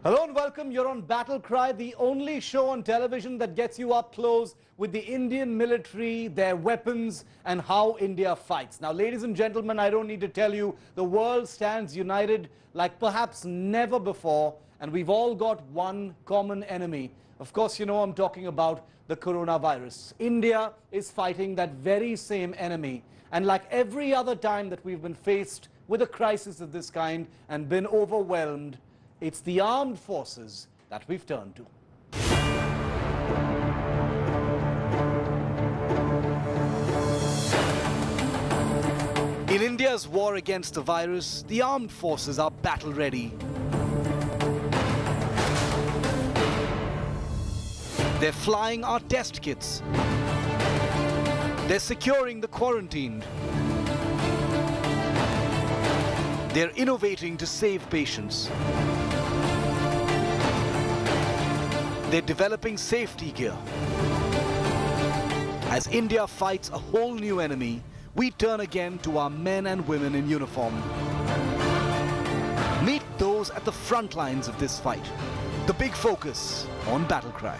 Hello and welcome. You're on Battle Cry, the only show on television that gets you up close with the Indian military, their weapons, and how India fights. Now, ladies and gentlemen, I don't need to tell you, the world stands united like perhaps never before, and we've all got one common enemy. Of course, you know I'm talking about the coronavirus. India is fighting that very same enemy, and like every other time that we've been faced with a crisis of this kind and been overwhelmed, it's the armed forces that we've turned to. In India's war against the virus, the armed forces are battle ready. They're flying our test kits. They're securing the quarantined. They're innovating to save patients. They're developing safety gear. As India fights a whole new enemy, we turn again to our men and women in uniform. Meet those at the front lines of this fight. The big focus on Battle Cry.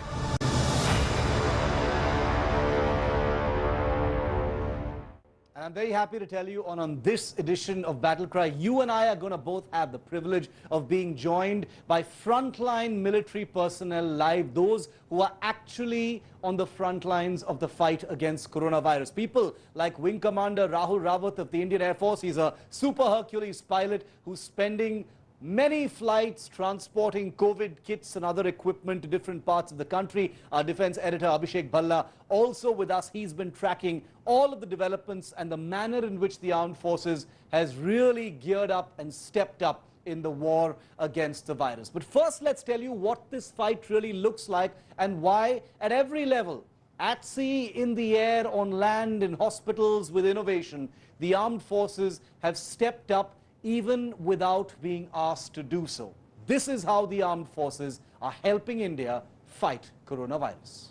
And I'm very happy to tell you on this edition of Battle Cry, you and I are going to both have the privilege of being joined by frontline military personnel live, those who are actually on the front lines of the fight against coronavirus. People like Wing Commander Rahul Rawat of the Indian Air Force. He's a Super Hercules pilot who's spending many flights transporting COVID kits and other equipment to different parts of the country. Our defense editor Abhishek Bhalla also with us. He's been tracking all of the developments and the manner in which the armed forces has really geared up and stepped up in the war against the virus. But first, let's tell you what this fight really looks like and why at every level, at sea, in the air, on land, in hospitals, with innovation, the armed forces have stepped up even without being asked to do so. This is how the armed forces are helping India fight coronavirus.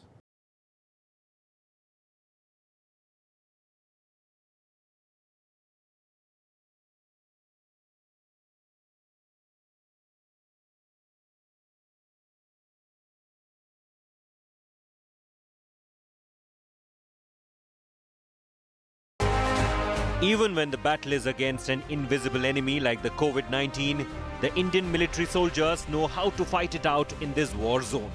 Even when the battle is against an invisible enemy like the COVID-19, the Indian military soldiers know how to fight it out in this war zone.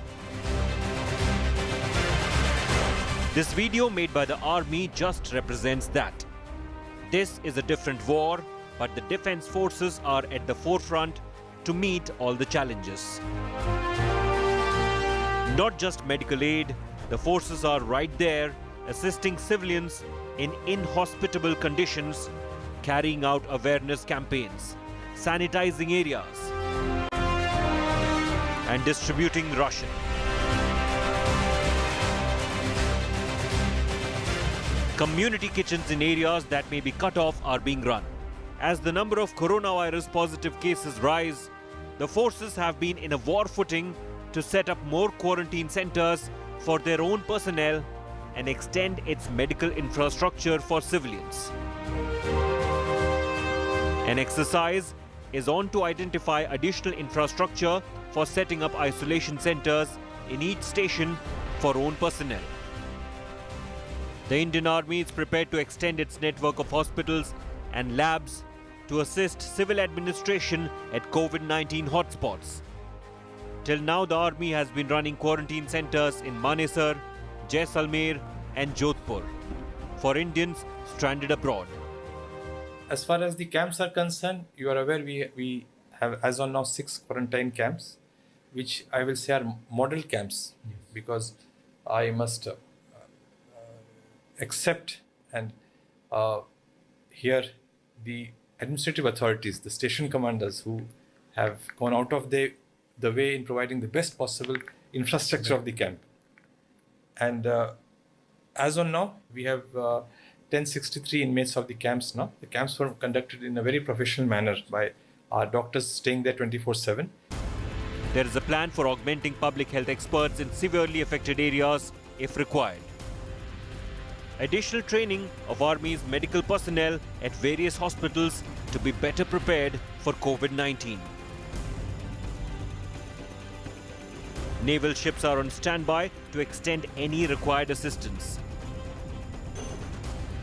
This video made by the army just represents that. This is a different war, but the defense forces are at the forefront to meet all the challenges. Not just medical aid, the forces are right there assisting civilians in inhospitable conditions, carrying out awareness campaigns, sanitizing areas, and distributing ration. Community kitchens in areas that may be cut off are being run. As the number of coronavirus positive cases rise, the forces have been in a war footing to set up more quarantine centers for their own personnel and extend its medical infrastructure for civilians. An exercise is on to identify additional infrastructure for setting up isolation centers in each station for own personnel. The Indian Army is prepared to extend its network of hospitals and labs to assist civil administration at COVID-19 hotspots. Till now, the Army has been running quarantine centers in Manesar, Jaisalmer and Jodhpur for Indians stranded abroad. As far as the camps are concerned, you are aware we have as on now 6 quarantine camps, which I will say are model camps, because I must accept and hear the administrative authorities, the station commanders who have gone out of the way in providing the best possible infrastructure of the camp. And as on now, we have 1063 inmates of the camps now. The camps were conducted in a very professional manner by our doctors staying there 24/7. There is a plan for augmenting public health experts in severely affected areas if required. Additional training of Army's medical personnel at various hospitals to be better prepared for COVID-19. Naval ships are on standby to extend any required assistance.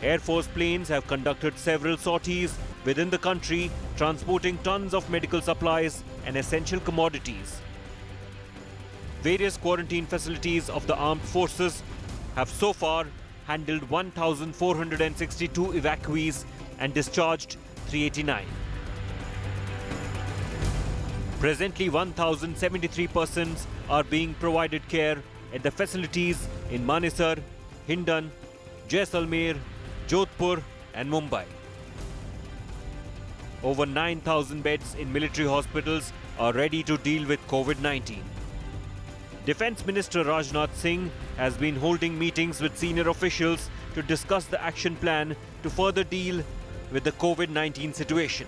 Air Force planes have conducted several sorties within the country, transporting tons of medical supplies and essential commodities. Various quarantine facilities of the armed forces have so far handled 1,462 evacuees and discharged 389. Presently, 1,073 persons are being provided care at the facilities in Manesar, Hindon, Jaisalmer, Jodhpur and Mumbai. Over 9,000 beds in military hospitals are ready to deal with COVID-19. Defence Minister Rajnath Singh has been holding meetings with senior officials to discuss the action plan to further deal with the COVID-19 situation.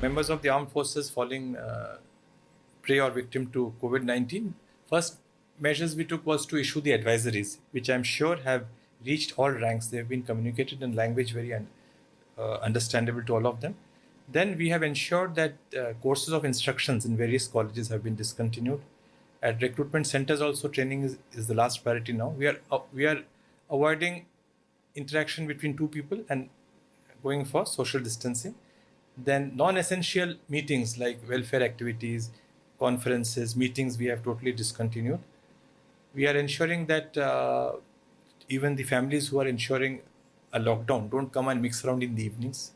Members of the armed forces falling prey or victim to COVID-19, first measures we took was to issue the advisories, which I'm sure have reached all ranks. They have been communicated in language very understandable to all of them. Then we have ensured that courses of instructions in various colleges have been discontinued. At recruitment centers also, training is the last priority now. We are avoiding interaction between two people and going for social distancing. Then non-essential meetings like welfare activities, conferences, meetings we have totally discontinued. We are ensuring that even the families who are ensuring a lockdown don't come and mix around in the evenings.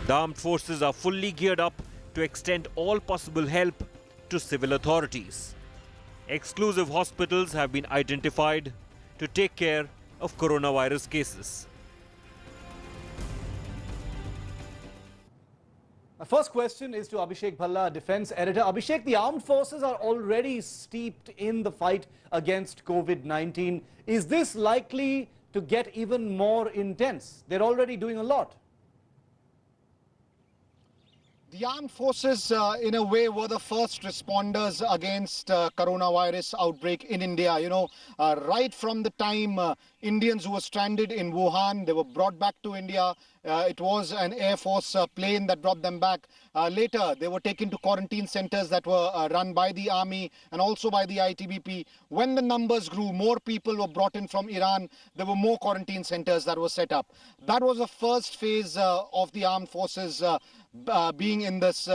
The armed forces are fully geared up to extend all possible help to civil authorities. Exclusive hospitals have been identified to take care of coronavirus cases. My first question is to Abhishek Bhalla, defense editor. Abhishek, the armed forces are already steeped in the fight against COVID-19. Is this likely to get even more intense? They're already doing a lot. The armed forces, in a way, were the first responders against coronavirus outbreak in India. You know, right from the time Indians who were stranded in Wuhan, they were brought back to India. It was an Air Force plane that brought them back. Later, they were taken to quarantine centers that were run by the army and also by the ITBP. When the numbers grew, more people were brought in from Iran. There were more quarantine centers that were set up. That was the first phase of the armed forces being in this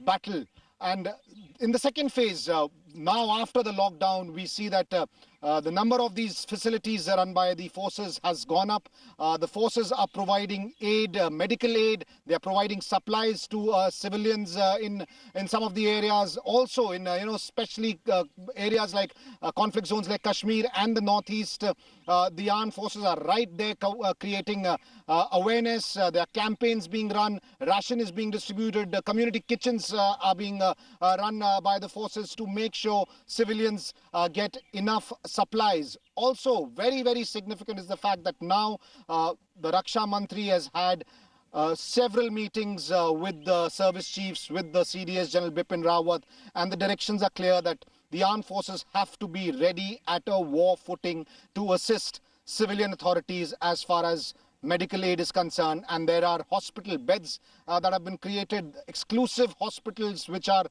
battle. And in the second phase, now after the lockdown, we see that the number of these facilities run by the forces has gone up. The forces are providing aid, medical aid. They are providing supplies to civilians in some of the areas. Also in, especially areas like conflict zones like Kashmir and the Northeast. The armed forces are right there creating awareness. There are campaigns being run. Ration is being distributed. Community kitchens are being run by the forces to make sure civilians get enough supplies. Also, very, very significant is the fact that now the Raksha Mantri has had several meetings with the service chiefs, with the CDS General Bipin Rawat, and the directions are clear that the armed forces have to be ready at a war footing to assist civilian authorities as far as medical aid is concerned. And there are hospital beds that have been created, exclusive hospitals which are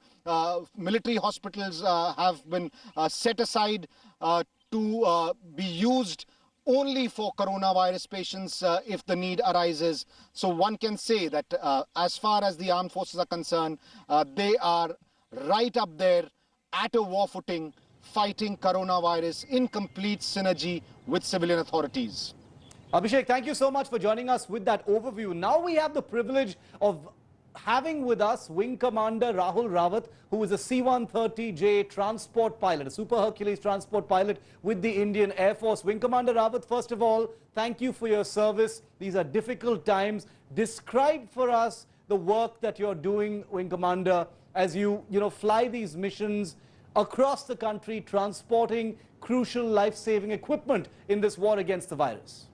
military hospitals have been set aside to be used only for coronavirus patients if the need arises. So one can say that as far as the armed forces are concerned, they are right up there at a war footing, fighting coronavirus in complete synergy with civilian authorities. Abhishek, thank you so much for joining us with that overview. Now we have the privilege of having with us Wing Commander Rahul Rawat, who is a C-130J transport pilot, a Super Hercules transport pilot with the Indian Air Force. Wing Commander Rawat, first of all, thank you for your service. These are difficult times. Describe for us the work that you're doing, Wing Commander, as you fly these missions across the country, transporting crucial life-saving equipment in this war against the virus.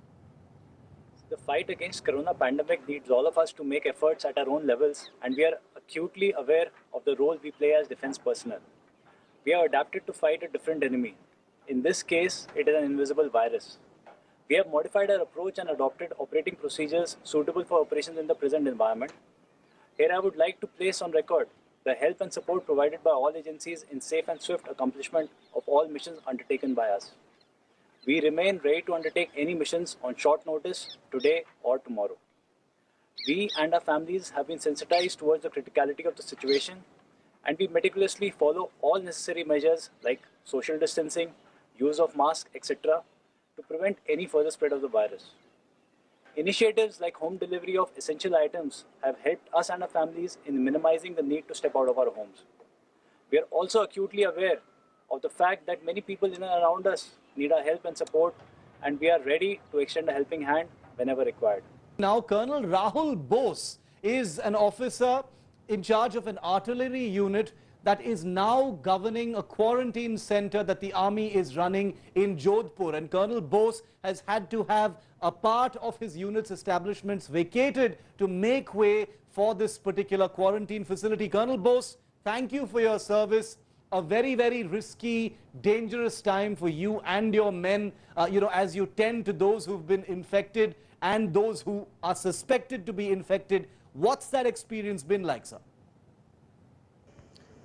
The fight against corona pandemic needs all of us to make efforts at our own levels, and we are acutely aware of the role we play as defense personnel. We are adapted to fight a different enemy. In this case, it is an invisible virus. We have modified our approach and adopted operating procedures suitable for operations in the present environment. Here I would like to place on record the help and support provided by all agencies in safe and swift accomplishment of all missions undertaken by us. We remain ready to undertake any missions on short notice today or tomorrow. We and our families have been sensitized towards the criticality of the situation, and we meticulously follow all necessary measures like social distancing, use of masks, etc. to prevent any further spread of the virus. Initiatives like home delivery of essential items have helped us and our families in minimizing the need to step out of our homes. We are also acutely aware of the fact that many people in and around us need our help and support, and we are ready to extend a helping hand whenever required. Now, Colonel Rahul Bose is an officer in charge of an artillery unit that is now governing a quarantine center that the army is running in Jodhpur. And Colonel Bose has had to have a part of his unit's establishments vacated to make way for this particular quarantine facility. Colonel Bose, thank you for your service. A very, very risky, dangerous time for you and your men, as you tend to those who've been infected and those who are suspected to be infected. What's that experience been like, sir?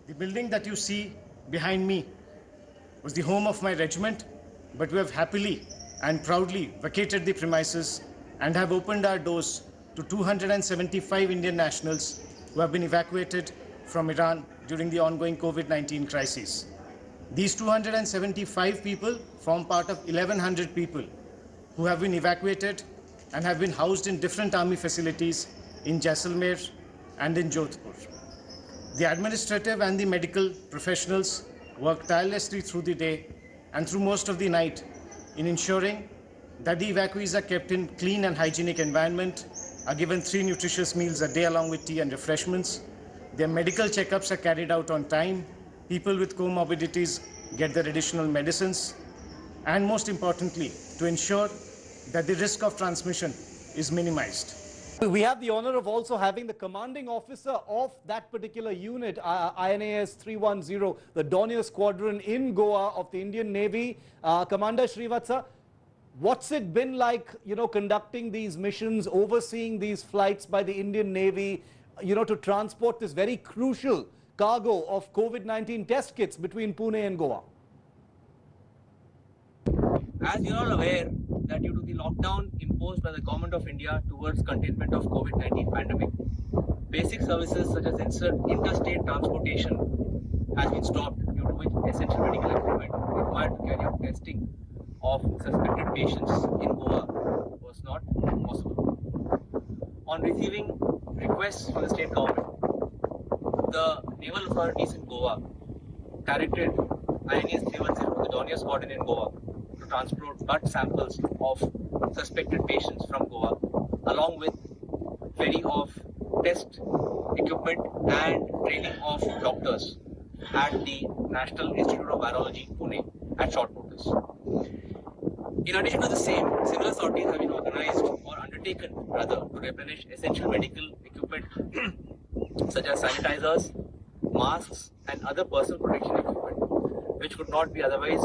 The building that you see behind me was the home of my regiment, but we have happily and proudly vacated the premises and have opened our doors to 275 Indian nationals who have been evacuated from Iran during the ongoing COVID-19 crisis. These 275 people form part of 1,100 people who have been evacuated and have been housed in different army facilities in Jaisalmer and in Jodhpur. The administrative and the medical professionals work tirelessly through the day and through most of the night in ensuring that the evacuees are kept in clean and hygienic environment, are given 3 nutritious meals a day along with tea and refreshments. Their medical checkups are carried out on time. People with comorbidities get their additional medicines. And most importantly, to ensure that the risk of transmission is minimized. We have the honor of also having the commanding officer of that particular unit, INAS 310, the Dornier Squadron in Goa of the Indian Navy. Commander Srivatsa, what's it been like, conducting these missions, overseeing these flights by the Indian Navy, to transport this very crucial cargo of COVID-19 test kits between Pune and Goa? As you are aware that due to the lockdown imposed by the Government of India towards containment of COVID-19 pandemic, basic services such as interstate transportation has been stopped, due to which essential medical equipment required to carry out testing of suspected patients in Goa was not possible. On receiving requests from the state government, the naval authorities in Goa directed INAS 310, the Dornier Squadron in Goa, to transport blood samples of suspected patients from Goa, along with ferry of test equipment and training of doctors at the National Institute of Virology, Pune, at short notice. In addition to the same, similar sorties have been organized or undertaken, rather, to replenish essential medical equipment such as sanitizers, masks, and other personal protection equipment, which could not be otherwise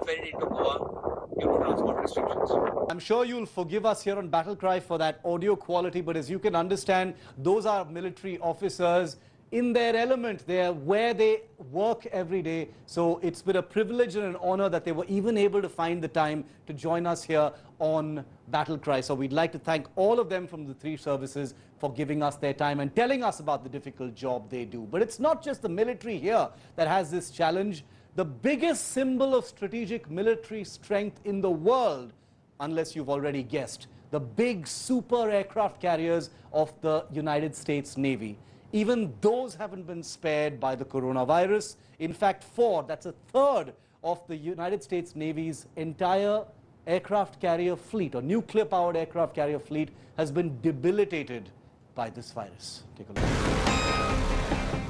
ferried into Goa due to transport restrictions. I'm sure you'll forgive us here on Battle Cry for that audio quality, but as you can understand, those are military officers in their element. They're where they work every day. So it's been a privilege and an honor that they were even able to find the time to join us here on Battle Cry. So we'd like to thank all of them from the 3 services for giving us their time and telling us about the difficult job they do. But it's not just the military here that has this challenge. The biggest symbol of strategic military strength in the world, unless you've already guessed, the big super aircraft carriers of the United States Navy. Even those haven't been spared by the coronavirus. In fact, 4, that's a third of the United States Navy's entire aircraft carrier fleet, or nuclear-powered aircraft carrier fleet, has been debilitated by this virus. Take a look.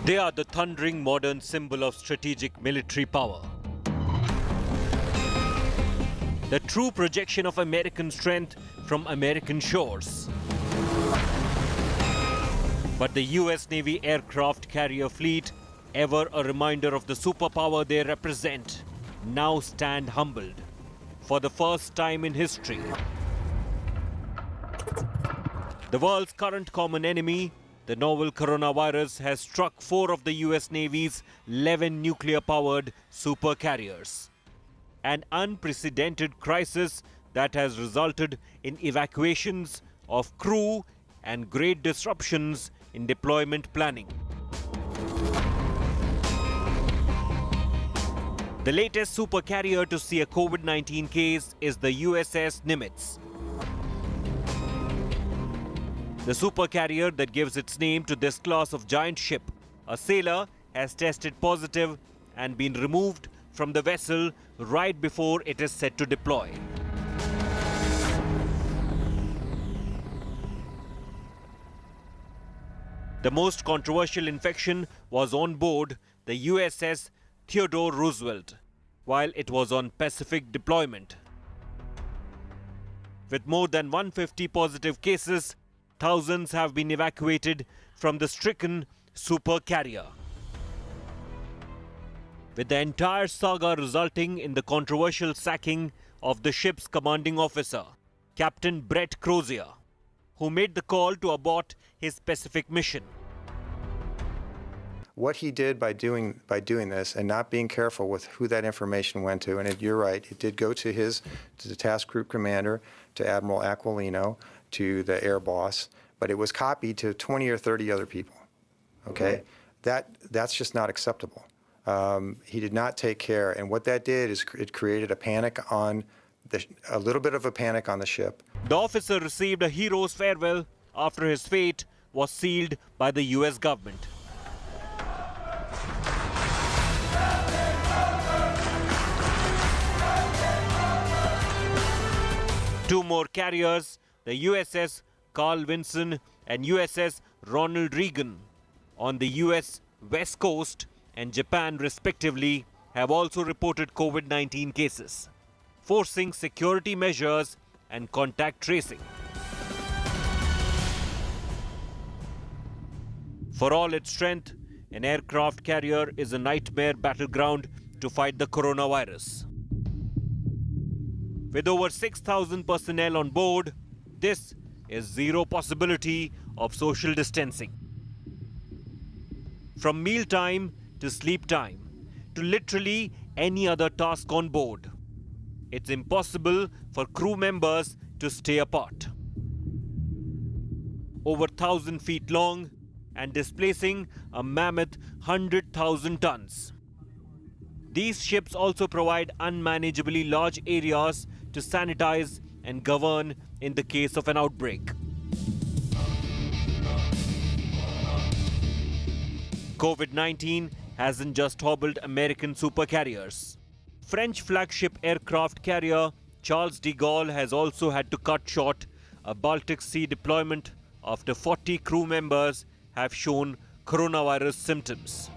They are the thundering modern symbol of strategic military power. The true projection of American strength from American shores. But the US Navy aircraft carrier fleet, ever a reminder of the superpower they represent, now stand humbled for the first time in history. The world's current common enemy the novel coronavirus has struck 4 of the US Navy's 11 nuclear-powered supercarriers. An unprecedented crisis that has resulted in evacuations of crew and great disruptions in deployment planning. The latest supercarrier to see a COVID-19 case is the USS Nimitz. The supercarrier that gives its name to this class of giant ship. A sailor has tested positive and been removed from the vessel right before it is set to deploy. The most controversial infection was on board the USS Theodore Roosevelt while it was on Pacific deployment. With more than 150 positive cases, thousands have been evacuated from the stricken supercarrier, with the entire saga resulting in the controversial sacking of the ship's commanding officer, Captain Brett Crozier, who made the call to abort his Pacific mission. What he did by doing this and not being careful with who that information went to, and you're right, it did go to the task group commander, to Admiral Aquilino, to the air boss, but it was copied to 20 or 30 other people. Okay, that's just not acceptable. He did not take care, and what that did is it created a little bit of a panic on the ship. The officer received a hero's farewell after his fate was sealed by the US government. Two more carriers, the USS Carl Vinson and USS Ronald Reagan, on the US West Coast and Japan respectively, have also reported COVID-19 cases, forcing security measures and contact tracing. For all its strength, an aircraft carrier is a nightmare battleground to fight the coronavirus. With over 6,000 personnel on board, this is zero possibility of social distancing. From mealtime to sleep time, to literally any other task on board, it's impossible for crew members to stay apart. Over 1,000 feet long and displacing a mammoth 100,000 tons. These ships also provide unmanageably large areas to sanitize and govern in the case of an outbreak. COVID-19 hasn't just hobbled American supercarriers. French flagship aircraft carrier Charles de Gaulle has also had to cut short a Baltic Sea deployment after 40 crew members have shown coronavirus symptoms.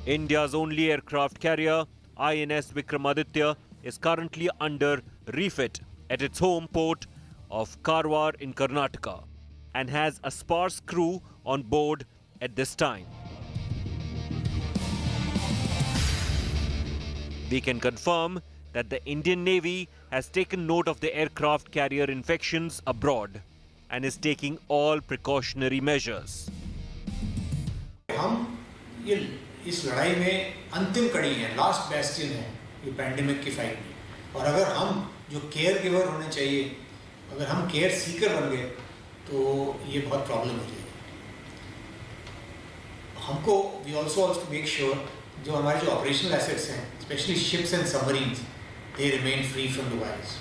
India's only aircraft carrier, INS Vikramaditya, is currently under refit at its home port of Karwar in Karnataka and has a sparse crew on board at this time. We can confirm that the Indian Navy has taken note of the aircraft carrier infections abroad and is taking all precautionary measures. हम इस लड़ाई में अंतिम कड़ी हैं, last Bastian है ये pandemic की फाइट में, और अगर हम जो केयर गिवर होने चाहिए, अगर हम केयर सीकर बन गए तो ये बहुत प्रॉब्लम हो जाएगी. हमको we also to make sure जो हमारे जो ऑपरेशनल एसेट्स हैं, specially ships and submarines, they remain free from the virus.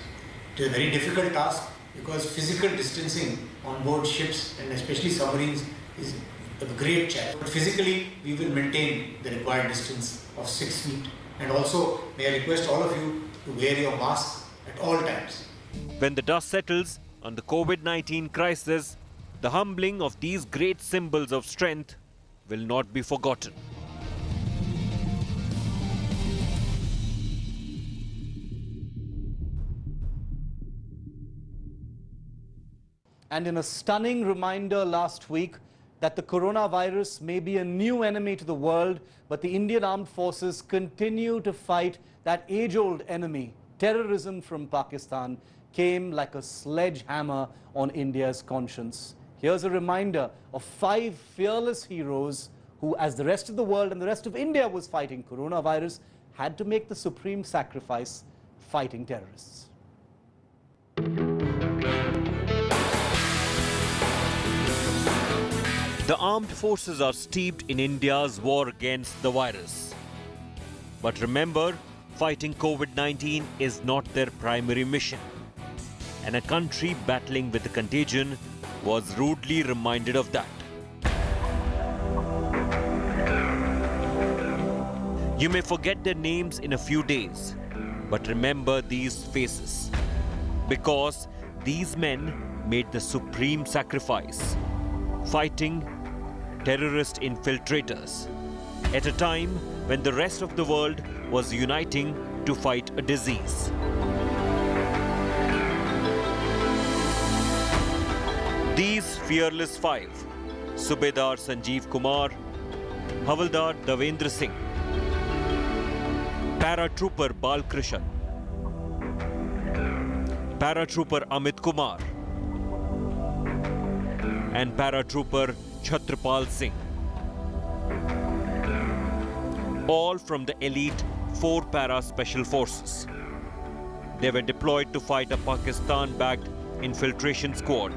It is a very difficult task because physical distancing on board ships and especially submarines is a great challenge. But physically, we will maintain the required distance of 6 feet. And also, may I request all of you to wear your mask at all times. When the dust settles on the COVID-19 crisis, the humbling of these great symbols of strength will not be forgotten. And in a stunning reminder last week that the coronavirus may be a new enemy to the world, but the Indian Armed Forces continue to fight that age-old enemy, terrorism from Pakistan came like a sledgehammer on India's conscience. Here's a reminder of 5 fearless heroes who, as the rest of the world and the rest of India was fighting coronavirus, had to make the supreme sacrifice fighting terrorists. The armed forces are steeped in India's war against the virus. But remember, fighting COVID-19 is not their primary mission. And a country battling with the contagion was rudely reminded of that. You may forget their names in a few days, but remember these faces. Because these men made the supreme sacrifice, fighting terrorist infiltrators at a time when the rest of the world was uniting to fight a disease. These fearless 5, Subedar Sanjeev Kumar, Havaldar Davendra Singh, Paratrooper Balkrishan, Paratrooper Amit Kumar, and Paratrooper Chhatrapal Singh, all from the elite 4 Para Special Forces. They were deployed to fight a Pakistan-backed infiltration squad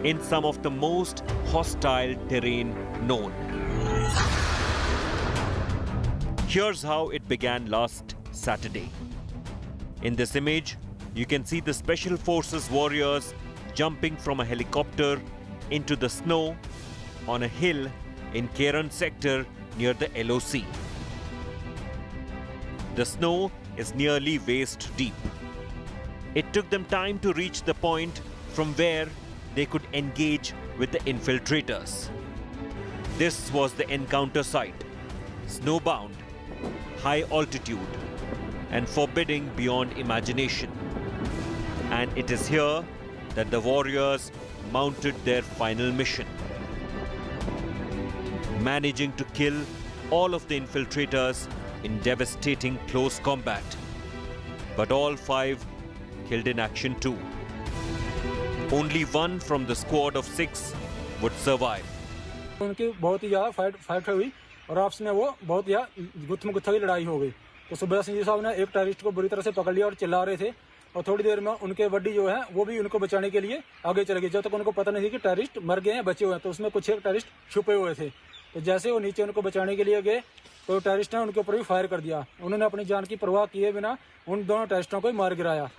in some of the most hostile terrain known. Here's how it began last Saturday. In this image, you can see the Special Forces warriors jumping from a helicopter into the snow on a hill in Keran sector near the LOC. The snow is nearly waist deep. It took them time to reach the point from where they could engage with the infiltrators. This was the encounter site, snowbound, high altitude, and forbidding beyond imagination. And it is here that the warriors mounted their final mission, managing to kill all of the infiltrators in devastating close combat. But all 5 killed in action too. Only one from the squad of 6 would survive. उनकी बहुत ही ज़्यादा fight हुई और आपस में वो बहुत ज़्यादा गुत्थम-गुत्था की लड़ाई हो गई। तो सुबेदार सिंह जी साहब ने एक टेररिस्ट को बुरी तरह से पकड़ लिया और चिल्ला रहे थे और थोड़ी देर में उनके बड्डी जो है वो भी उनको बचाने के लिए आगे चले गए। जब तक उनको पता नहीं थी कि टेररिस्ट मर गए हैं, बचे हुए हैं, तो उसमें कुछ एक टेररिस्ट छुपे हुए थे। तो जैसे वो नीचे उनको बचाने के लिए गए तो टेररिस्ट ने उनके ऊपर भी फायर कर दिया। उन्होंने अपनी जान की परवाह किए बिना उन दोनों टेररिस्टों को ही मार गिराया।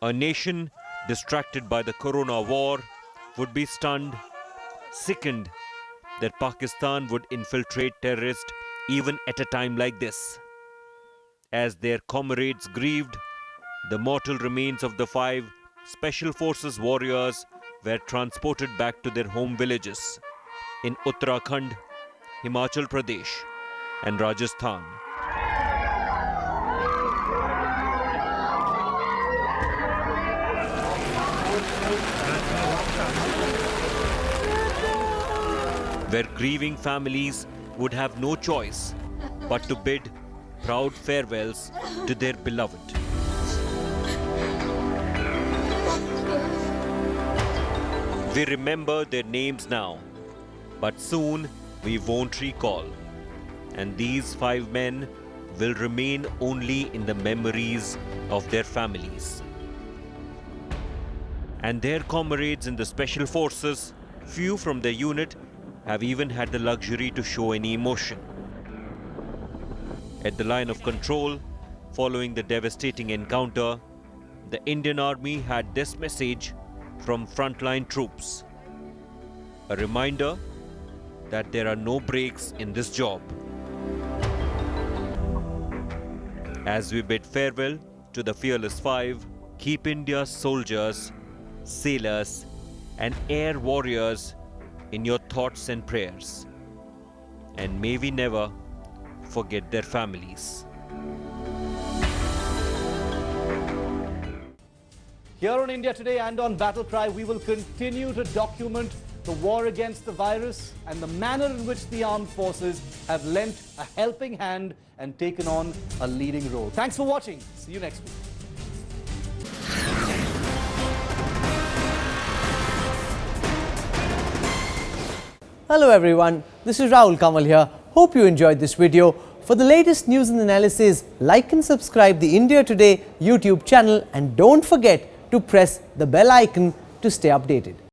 A nation distracted by the corona war would be stunned, sickened that Pakistan would infiltrate terrorists even at a time like this. As their comrades grieved, the mortal remains of the 5 Special Forces warriors were transported back to their home villages in Uttarakhand, Himachal Pradesh, and Rajasthan. Where grieving families would have no choice but to bid proud farewells to their beloved. We remember their names now, but soon we won't recall. And these 5 men will remain only in the memories of their families. And their comrades in the Special Forces, few from their unit, have even had the luxury to show any emotion. At the line of control, following the devastating encounter, the Indian Army had this message from frontline troops. A reminder that there are no breaks in this job. As we bid farewell to the fearless 5, keep India's soldiers, sailors, and air warriors in your thoughts and prayers. And may we never forget their families. Here on India Today and on Battle Cry, we will continue to document the war against the virus and the manner in which the armed forces have lent a helping hand and taken on a leading role. Thanks for watching. See you next week. Hello everyone, this is Rahul Kamal here. Hope you enjoyed this video. For the latest news and analysis, like and subscribe the India Today YouTube channel and don't forget to press the bell icon to stay updated.